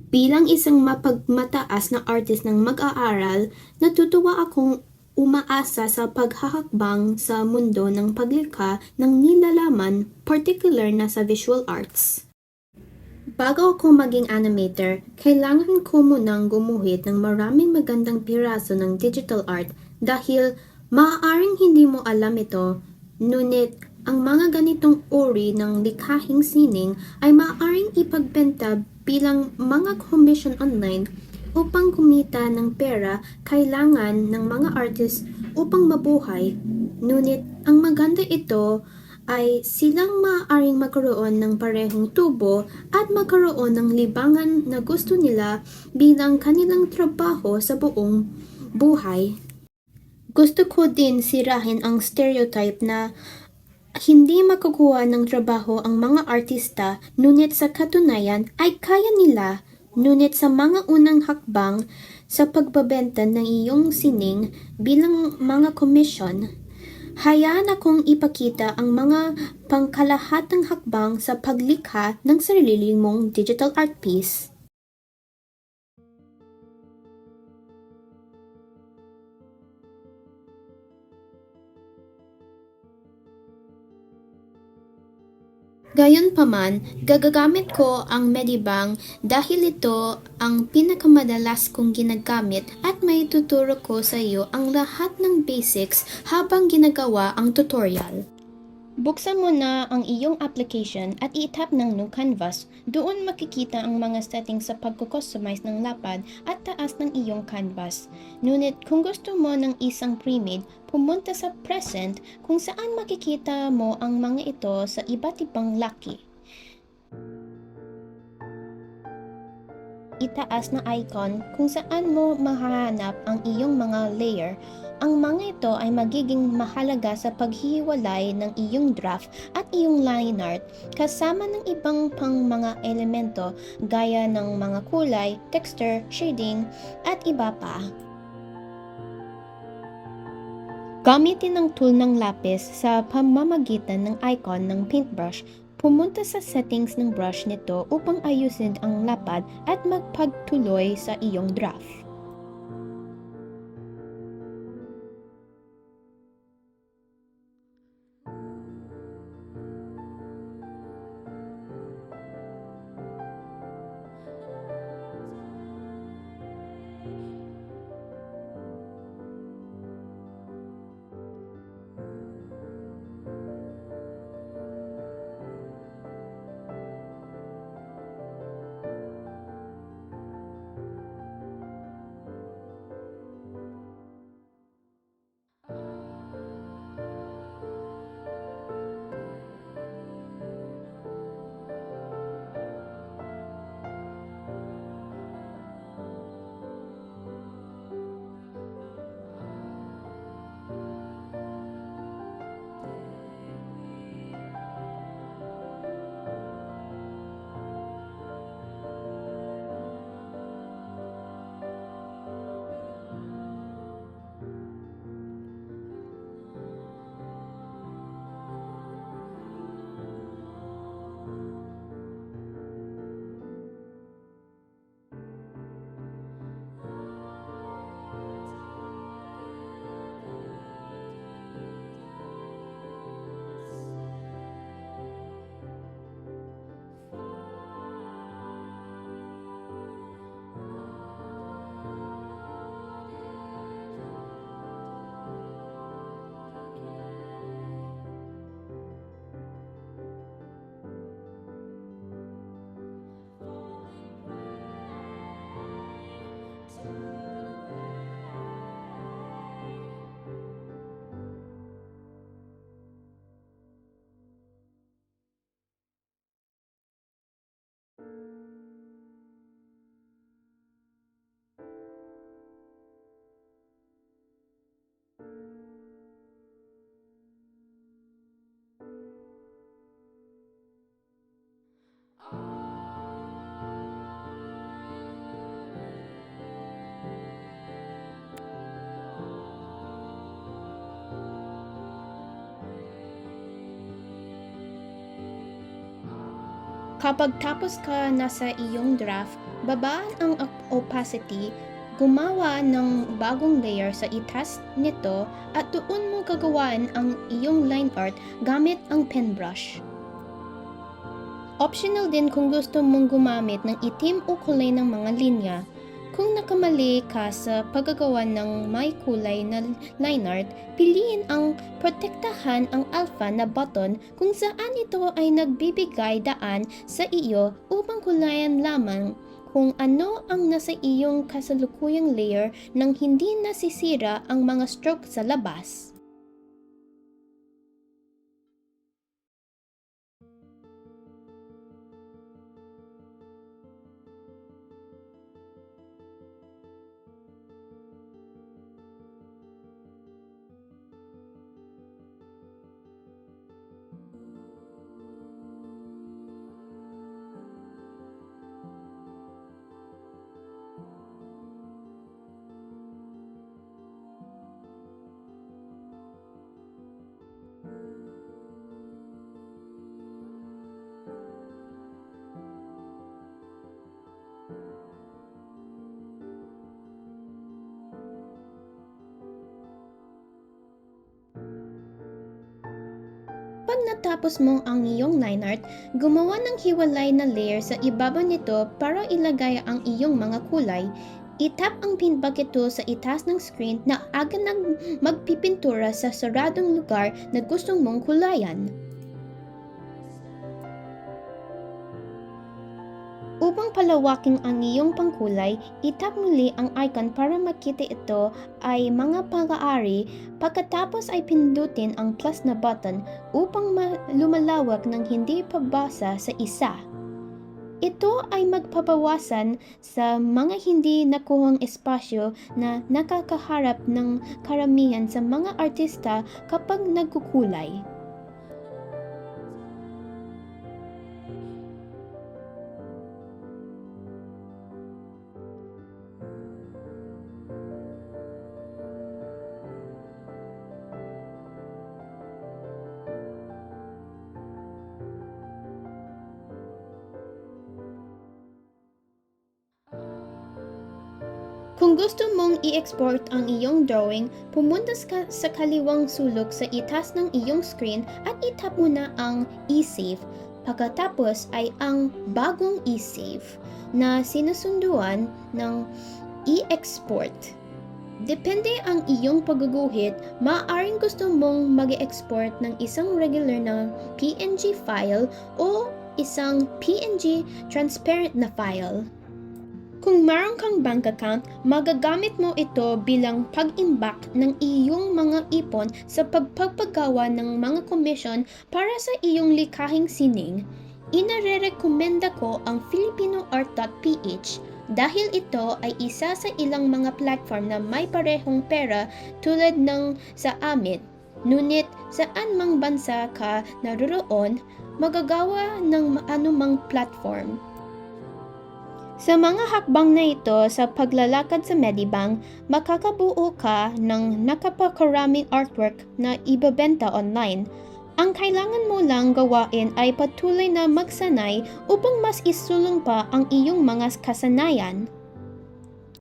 Bilang isang mapagmataas na artist ng mag-aaral, natutuwa akong umaasa sa paghahakbang sa mundo ng paglikha ng nilalaman, particular na sa visual arts. Bago ako maging animator, kailangan ko munang gumuhit ng maraming magandang piraso ng digital art dahil maaaring hindi mo alam ito, ngunit ang mga ganitong uri ng likhahing sining ay maaaring ipagbenta bilang mga commission online upang kumita ng pera. Kailangan ng mga artist upang mabuhay. Ngunit ang maganda ito ay silang maaaring magkaroon ng parehong tubo at magkaroon ng libangan na gusto nila bilang kanilang trabaho sa buong buhay. Gusto ko din sirahin ang stereotype na hindi makukuha ng trabaho ang mga artista, ngunit sa katunayan ay kaya nila. Ngunit sa mga unang hakbang sa pagbabenta ng iyong sining bilang mga komisyon, hayaan akong ipakita ang mga pangkalahatang hakbang sa paglikha ng sarili mong digital art piece. Gayunpaman, gagagamit ko ang Medibang dahil ito ang pinakamadalas kong ginagamit at may tuturo ko sa iyo ang lahat ng basics habang ginagawa ang tutorial. Buksan mo na ang iyong application at i-tap ng New Canvas. Doon makikita ang mga settings sa pagkukustomize ng lapad at taas ng iyong canvas. Ngunit kung gusto mo ng isang pre-made, pumunta sa Present kung saan makikita mo ang mga ito sa iba't ibang laki. Itaas na icon kung saan mo mahahanap ang iyong mga layer. Ang mga ito ay magiging mahalaga sa paghihiwalay ng iyong draft at iyong line art kasama ng ibang pang mga elemento gaya ng mga kulay, texture, shading, at iba pa. Gamitin ang tool ng lapis sa pamamagitan ng icon ng paintbrush. Pumunta sa settings ng brush nito upang ayusin ang lapad at magpagtuloy sa iyong draft. Kapag tapos ka na sa iyong draft, babaan ang opacity, gumawa ng bagong layer sa itaas nito at doon mo gagawin ang iyong line art gamit ang pen brush. Optional din kung gusto mong gumamit ng itim o kulay ng mga linya. Kung nakamali ka sa paggagawa ng may kulay na line art, piliin ang protektahan ang alpha na button kung saan ito ay nagbibigay daan sa iyo upang kulayan lamang kung ano ang nasa iyong kasalukuyang layer nang hindi nasisira ang mga stroke sa labas. Pag natapos mo ang iyong line art, gumawa ng hiwalay na layer sa ibaba nito para ilagay ang iyong mga kulay. I-tap ang pin bucket tool sa itaas ng screen na agad nang magpipintura sa saradong lugar na gustong mong kulayan. Upang palawakin ang iyong pangkulay, itap muli ang icon para makita ito ay mga pag-aari. Pagkatapos ay pindutin ang plus na button upang lumalawak ng hindi pabasa sa isa. Ito ay magpapawasan sa mga hindi nakuhang espasyo na nakakaharap ng karamihan sa mga artista kapag nagkukulay. Kung gusto mong i-export ang iyong drawing, pumunta ka sa kaliwang sulok sa itaas ng iyong screen at itap mo na ang e-save. Pagkatapos ay ang bagong e-save na sinusunduan ng e-export. Depende ang iyong pagguguhit, maaaring gusto mong mag-export ng isang regular na PNG file o isang PNG transparent na file. Kung meron kang bank account, magagamit mo ito bilang pag-imbak ng iyong mga ipon sa pagpapagawa ng mga komisyon para sa iyong likhahing sining. Inarerekomenda ko ang filipinoart.ph dahil ito ay isa sa ilang mga platform na may parehong pera tulad ng sa amin. Ngunit saan mang bansa ka naroroon, magagawa ng anumang platform. Sa mga hakbang na ito sa paglalakad sa Medibank, makakabuo ka ng napakaraming artwork na ibebenta online. Ang kailangan mo lang gawain ay patuloy na magsanay upang mas isulong pa ang iyong mga kasanayan.